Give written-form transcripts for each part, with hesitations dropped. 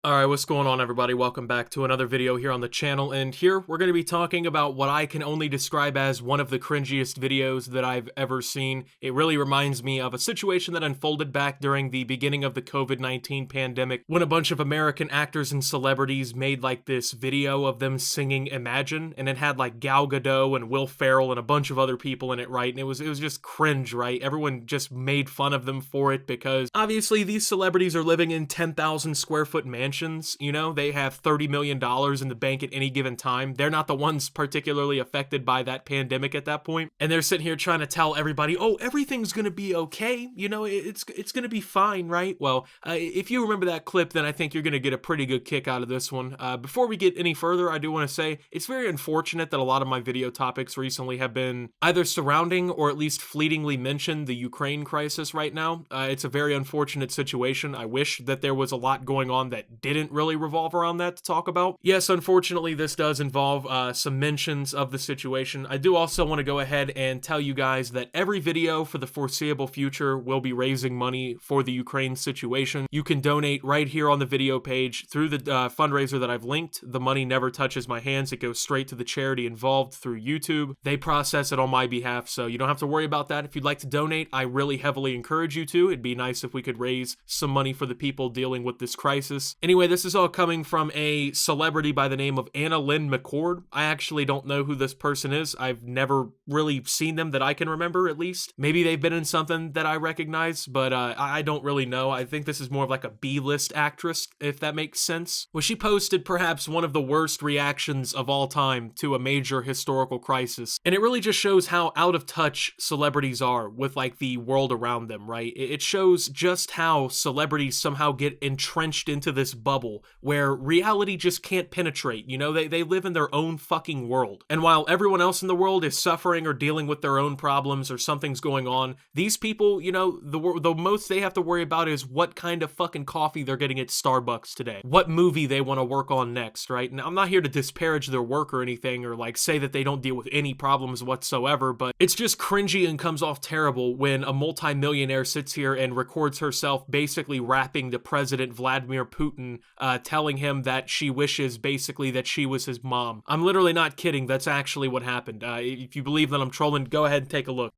Alright, what's going on everybody? Welcome back to another video here on the channel, and here we're going to be talking about what I can only describe as one of the cringiest videos that I've ever seen. It really reminds me of a situation that unfolded back during the beginning of the COVID-19 pandemic when a bunch of American actors and celebrities made like this video of them singing Imagine, and it had like Gal Gadot and Will Ferrell and a bunch of other people in it, right? And it was just cringe, right? Everyone just made fun of them for it because obviously these celebrities are living in 10,000 square foot mansions. You know, they have $30 million in the bank at any given time. They're not the ones particularly affected by that pandemic at that point. And they're sitting here trying to tell everybody, oh, everything's going to be okay. You know, it's going to be fine, right? Well, if you remember that clip, then I think you're going to get a pretty good kick out of this one. Before we get any further, I do want to say it's very unfortunate that a lot of my video topics recently have been either surrounding or at least fleetingly mentioned the Ukraine crisis right now. It's a very unfortunate situation. I wish that there was a lot going on that didn't really revolve around that to talk about. Yes, unfortunately, this does involve some mentions of the situation. I do also want to go ahead and tell you guys that every video for the foreseeable future will be raising money for the Ukraine situation. You can donate right here on the video page through the fundraiser that I've linked. The money never touches my hands. It goes straight to the charity involved through YouTube. They process it on my behalf, so you don't have to worry about that. If you'd like to donate, I really heavily encourage you to. It'd be nice if we could raise some money for the people dealing with this crisis. Anyway, this is all coming from a celebrity by the name of Annalynne McCord. I actually don't know who this person is. I've never really seen them that I can remember, at least. Maybe they've been in something that I recognize, but I don't really know. I think this is more of like a B-list actress, if that makes sense. Well, she posted perhaps one of the worst reactions of all time to a major historical crisis, and it really just shows how out of touch celebrities are with like the world around them, right? It shows just how celebrities somehow get entrenched into this bubble where reality just can't penetrate. You know, they live in their own fucking world. And while everyone else in the world is suffering or dealing with their own problems or something's going on, these people, you know, the most they have to worry about is what kind of fucking coffee they're getting at Starbucks today, what movie they want to work on next, right? And I'm not here to disparage their work or anything or like say that they don't deal with any problems whatsoever, but it's just cringy and comes off terrible when a multi-millionaire sits here and records herself basically rapping to President Vladimir Putin, telling him that she wishes basically that she was his mom. I'm literally not kidding. That's actually what happened. If you believe that I'm trolling, go ahead and take a look.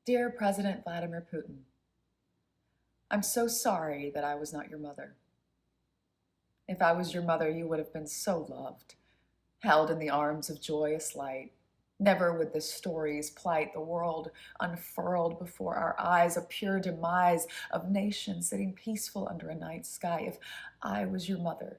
Dear President Vladimir Putin, I'm so sorry that I was not your mother. If I was your mother, you would have been so loved, held in the arms of joyous light. Never would the stories plight the world unfurled before our eyes, a pure demise of nations sitting peaceful under a night sky. If I was your mother,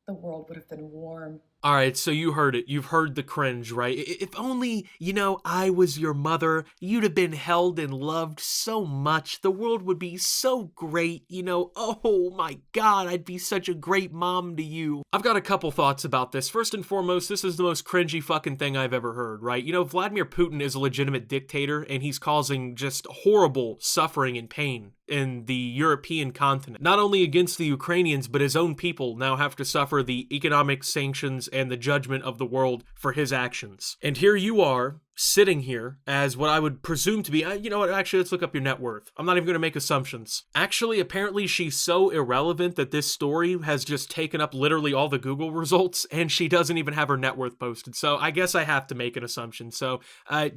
the world would have been warm. All right, so you heard it. You've heard the cringe, right? If only, you know, I was your mother, you'd have been held and loved so much. The world would be so great, you know. Oh my God, I'd be such a great mom to you. I've got a couple thoughts about this. First and foremost, this is the most cringy fucking thing I've ever heard, right? You know, Vladimir Putin is a legitimate dictator, and he's causing just horrible suffering and pain in the European continent. Not only against the Ukrainians, but his own people now have to suffer the economic sanctions and the judgment of the world for his actions. And here you are, sitting here as what I would presume to be, you know what, actually, let's look up your net worth. I'm not even going to make assumptions. Actually, apparently she's so irrelevant that this story has just taken up literally all the Google results, and she doesn't even have her net worth posted. So I guess I have to make an assumption. So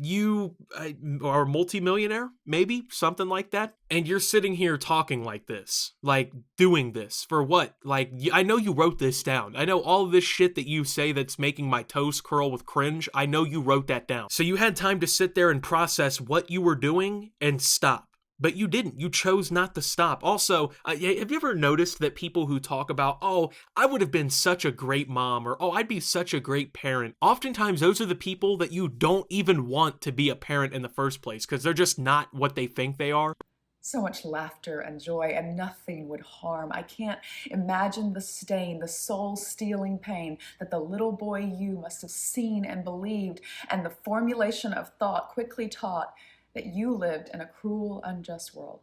you are a multimillionaire, maybe, something like that, and you're sitting here talking like this, like doing this for what? Like, I know you wrote this down. I know all of this shit that you say that's making my toes curl with cringe. I know you wrote that down. So you had time to sit there and process what you were doing and stop. But you didn't. You chose not to stop. Also, have you ever noticed that people who talk about, oh, I would have been such a great mom, or oh, I'd be such a great parent, oftentimes those are the people that you don't even want to be a parent in the first place because they're just not what they think they are. So much laughter and joy, and nothing would harm. I can't imagine the stain, the soul-stealing pain that the little boy you must have seen and believed, and the formulation of thought quickly taught that you lived in a cruel, unjust world.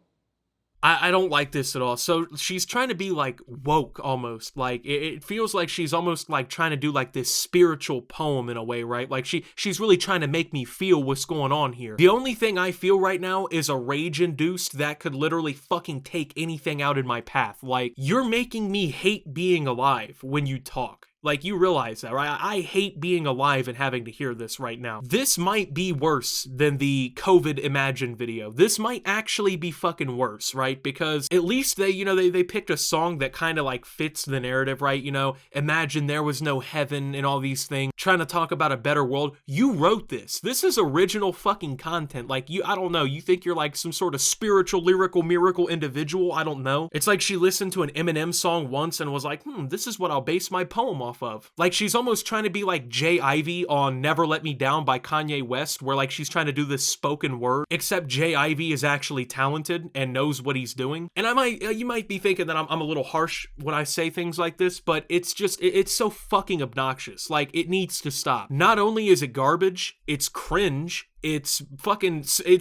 I don't like this at all. So she's trying to be like woke almost. Like it feels like she's almost like trying to do like this spiritual poem in a way, right? Like she's really trying to make me feel what's going on here. The only thing I feel right now is a rage induced that could literally fucking take anything out in my path. Like, you're making me hate being alive when you talk. Like, you realize that, right? I hate being alive and having to hear this right now. This might be worse than the COVID Imagine video. This might actually be fucking worse, right? Because at least they picked a song that kind of like fits the narrative, right? Imagine there was no heaven and all these things, trying to talk about a better world. You wrote this. This is original fucking content. Like, I don't know, you think you're like some sort of spiritual, lyrical, miracle individual? I don't know. It's like she listened to an Eminem song once and was like, this is what I'll base my poem off of. Like, she's almost trying to be like Jay Ivy on Never Let Me Down by Kanye West, where like she's trying to do this spoken word, except Jay Ivy is actually talented and knows what he's doing. And you might be thinking that I'm a little harsh when I say things like this, but it's just, it's so fucking obnoxious. Like, it needs to stop. Not only is it garbage, it's cringe. It's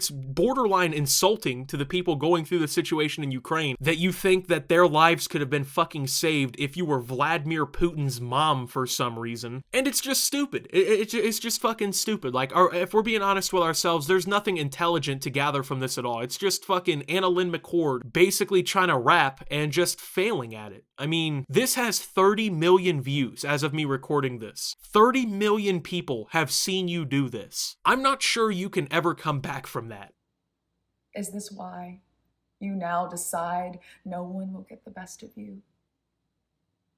borderline insulting to the people going through the situation in Ukraine that you think that their lives could have been fucking saved if you were Vladimir Putin's mom for some reason. And it's just stupid. It's just fucking stupid. Like, if we're being honest with ourselves, there's nothing intelligent to gather from this at all. It's just fucking Annalynne McCord basically trying to rap and just failing at it. I mean, this has 30 million views as of me recording this. 30 million people have seen you do this. I'm not sure you can ever come back from that. Is this why you now decide no one will get the best of you?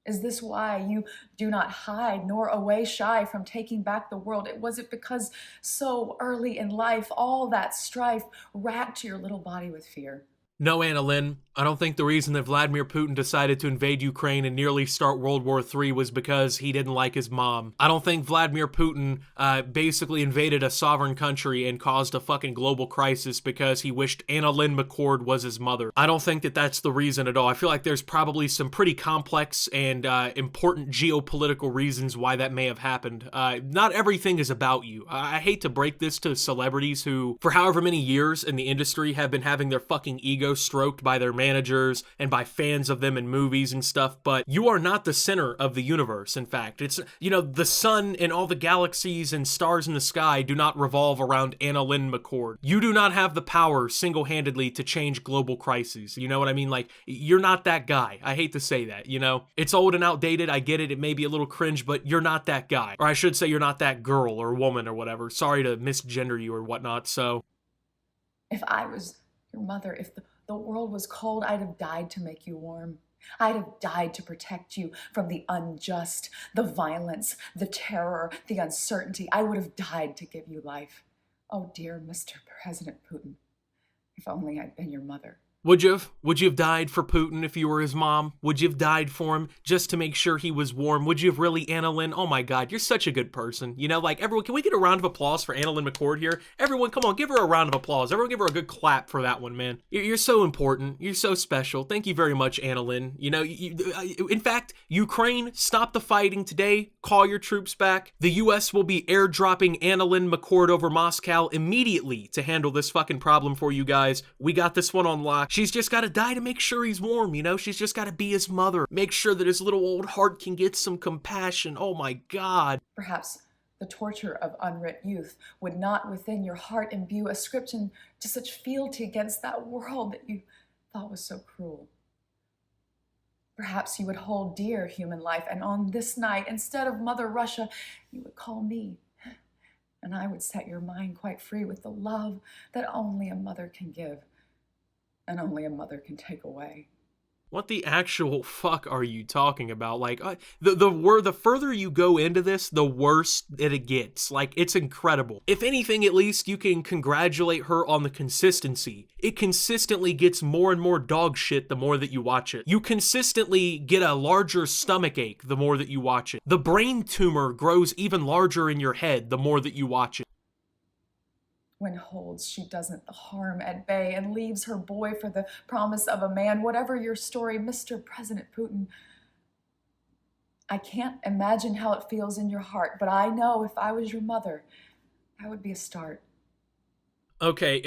Is this why you do not hide nor away shy from taking back the world? Was it because so early in life, all that strife racked your little body with fear? No, Annalynne, I don't think the reason that Vladimir Putin decided to invade Ukraine and nearly start World War III was because he didn't like his mom. I don't think Vladimir Putin basically invaded a sovereign country and caused a fucking global crisis because he wished Annalynne McCord was his mother. I don't think that that's the reason at all. I feel like there's probably some pretty complex and important geopolitical reasons why that may have happened. Not everything is about you. I hate to break this to celebrities who, for however many years in the industry, have been having their fucking ego stroked by their managers and by fans of them in movies and stuff, but you are not the center of the universe. In fact, it's, the sun and all the galaxies and stars in the sky do not revolve around Annalynne McCord. You do not have the power single-handedly to change global crises. You know what I mean? Like, you're not that guy. I hate to say that, It's old and outdated. I get it. It may be a little cringe, but you're not that guy. Or I should say you're not that girl or woman or whatever. Sorry to misgender you or whatnot, so. If I was your mother, if the world was cold, I'd have died to make you warm. I'd have died to protect you from the unjust, the violence, the terror, the uncertainty. I would have died to give you life. Oh, dear Mr. President Putin, if only I'd been your mother. Would you have died for Putin if you were his mom? Would you have died for him just to make sure he was warm? Would you have really, Annalynne? Oh my God, you're such a good person. Like, everyone, can we get a round of applause for Annalynne McCord here? Everyone, come on, give her a round of applause. Everyone give her a good clap for that one, man. You're so important. You're so special. Thank you very much, Annalynne. In fact, Ukraine, stop the fighting today. Call your troops back. The US will be airdropping Annalynne McCord over Moscow immediately to handle this fucking problem for you guys. We got this one on lock. She's just got to die to make sure he's warm, She's just got to be his mother. Make sure that his little old heart can get some compassion. Oh my God. Perhaps the torture of unwrit youth would not within your heart imbue ascription to such fealty against that world that you thought was so cruel. Perhaps you would hold dear human life, and on this night, instead of Mother Russia, you would call me, and I would set your mind quite free with the love that only a mother can give and only a mother can take away. What the actual fuck are you talking about? Like, the further you go into this, the worse that it gets. Like, it's incredible. If anything, at least you can congratulate her on the consistency. It consistently gets more and more dog shit the more that you watch it. You consistently get a larger stomach ache the more that you watch it. The brain tumor grows even larger in your head the more that you watch it. When holds she doesn't the harm at bay and leaves her boy for the promise of a man. Whatever your story, Mr. President Putin, I can't imagine how it feels in your heart, but I know if I was your mother, that would be a start. Okay,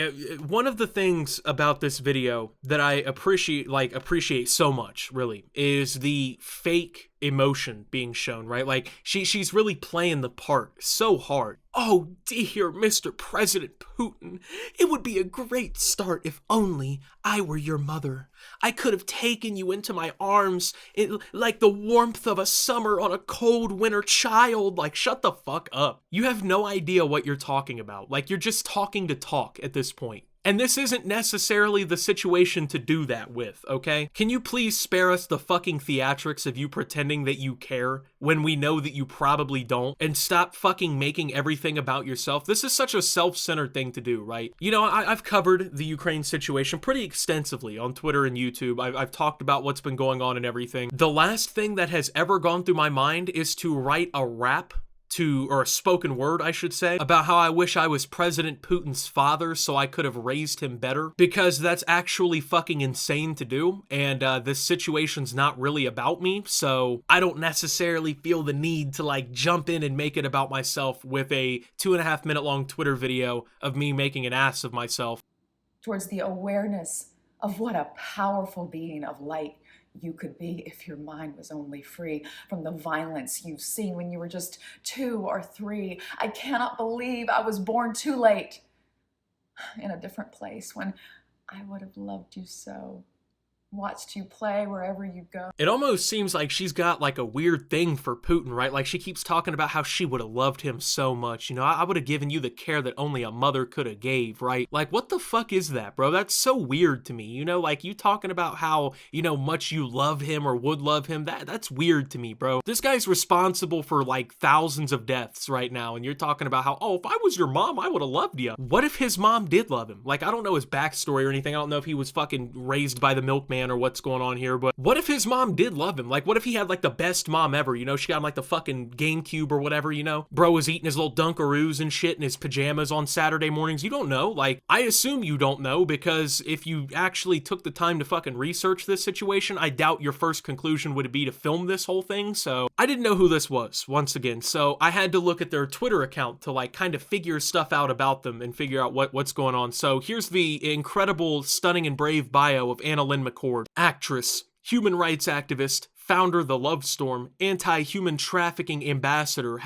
one of the things about this video that I appreciate so much, really, is the fake emotion being shown, right? Like she's really playing the part so hard. Oh dear Mr. President Putin, it would be a great start if only I were your mother. I could have taken you into my arms like the warmth of a summer on a cold winter child. Like, shut the fuck up. You have no idea what you're talking about. Like, you're just talking to talk at this point. And this isn't necessarily the situation to do that with, okay? Can you please spare us the fucking theatrics of you pretending that you care when we know that you probably don't, and stop fucking making everything about yourself? This is such a self-centered thing to do, right? You know, I've covered the Ukraine situation pretty extensively on Twitter and YouTube. I've talked about what's been going on and everything. The last thing that has ever gone through my mind is to write a rap or a spoken word, I should say, about how I wish I was President Putin's father so I could have raised him better, because that's actually fucking insane to do, and this situation's not really about me, so I don't necessarily feel the need to like jump in and make it about myself with a 2.5 minute long Twitter video of me making an ass of myself. Towards the awareness of what a powerful being of light you could be if your mind was only free from the violence you've seen when you were just 2 or 3. I cannot believe I was born too late, in a different place, when I would have loved you so, watched you play wherever you go. It almost seems like she's got like a weird thing for Putin, right? Like she keeps talking about how she would have loved him so much. You know, I would have given you the care that only a mother could have gave, right? Like, what the fuck is that, bro? That's so weird to me. You know, like you talking about how, you know, much you love him or would love him. That's weird to me, bro. This guy's responsible for like thousands of deaths right now. And you're talking about how, oh, if I was your mom, I would have loved you. What if his mom did love him? Like, I don't know his backstory or anything. I don't know if he was fucking raised by the milkman or what's going on here, but what if his mom did love him? Like, what if he had like the best mom ever? You know, she got him like the fucking GameCube or whatever, you know? Bro was eating his little Dunkaroos and shit in his pajamas on Saturday mornings. You don't know. Like, I assume you don't know, because if you actually took the time to fucking research this situation, I doubt your first conclusion would be to film this whole thing. So I didn't know who this was, once again. So I had to look at their Twitter account to like kind of figure stuff out about them and figure out what's going on. So here's the incredible, stunning, and brave bio of Annalynne McCord. Actress, human rights activist, founder The Love Storm, anti-human trafficking ambassador,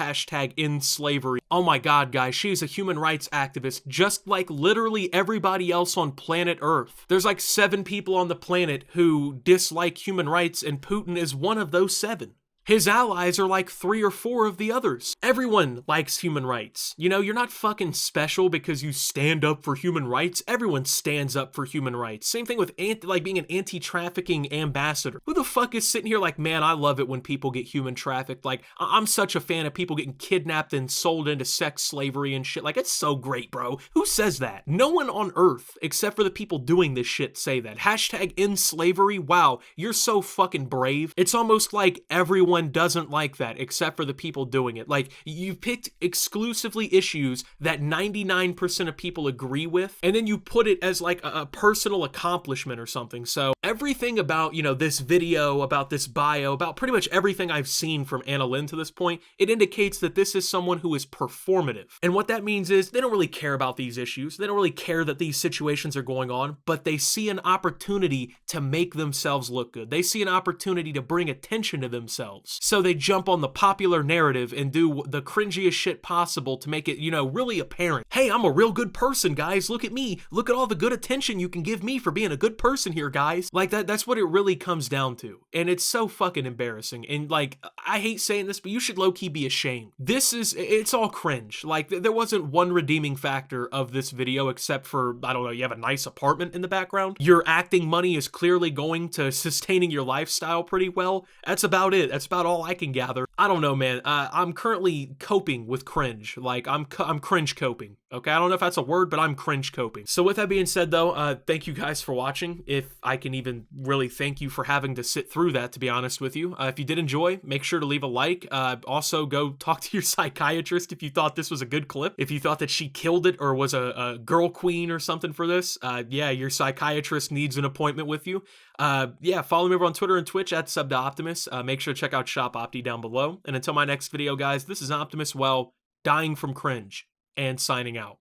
#end slavery. Oh my god, guys, she's a human rights activist just like literally everybody else on planet Earth. There's like 7 people on the planet who dislike human rights, and Putin is one of those 7. His allies are like 3 or 4 of the others. Everyone likes human rights. You know, you're not fucking special because you stand up for human rights. Everyone stands up for human rights. Same thing with being an anti-trafficking ambassador. Who the fuck is sitting here like, man, I love it when people get human trafficked. Like, I'm such a fan of people getting kidnapped and sold into sex slavery and shit. Like, it's so great, bro. Who says that? No one on Earth, except for the people doing this shit, say that. #end slavery. Wow, you're so fucking brave. It's almost like everyone doesn't like that except for the people doing it. Like, you picked exclusively issues that 99% of people agree with, and then you put it as like a personal accomplishment or something. So everything about, you know, this video, about this bio, about pretty much everything I've seen from Annalynne to this point, it indicates that this is someone who is performative. And what that means is they don't really care about these issues. They don't really care that these situations are going on, but they see an opportunity to make themselves look good. They see an opportunity to bring attention to themselves. So they jump on the popular narrative and do the cringiest shit possible to make it, you know, really apparent. Hey, I'm a real good person, guys. Look at me. Look at all the good attention you can give me for being a good person here, guys. Like, that's what it really comes down to. And it's so fucking embarrassing. And like, I hate saying this, but you should low-key be ashamed. It's all cringe. Like, there wasn't one redeeming factor of this video except for, I don't know, you have a nice apartment in the background. Your acting money is clearly going to sustaining your lifestyle pretty well. That's about it. That's about all I can gather. I don't know, man. I'm currently coping with cringe. Like, I'm cringe coping. Okay, I don't know if that's a word, but I'm cringe coping. So with that being said, though, thank you guys for watching. If I can even really thank you for having to sit through that, to be honest with you. If you did enjoy, make sure to leave a like. Also, go talk to your psychiatrist if you thought this was a good clip. If you thought that she killed it or was a girl queen or something for this, yeah, your psychiatrist needs an appointment with you. Yeah, follow me over on Twitter and Twitch at @Optimus. Make sure to check out Shop Opti down below. And until my next video, guys, this is Optimus, well, dying from cringe and signing out.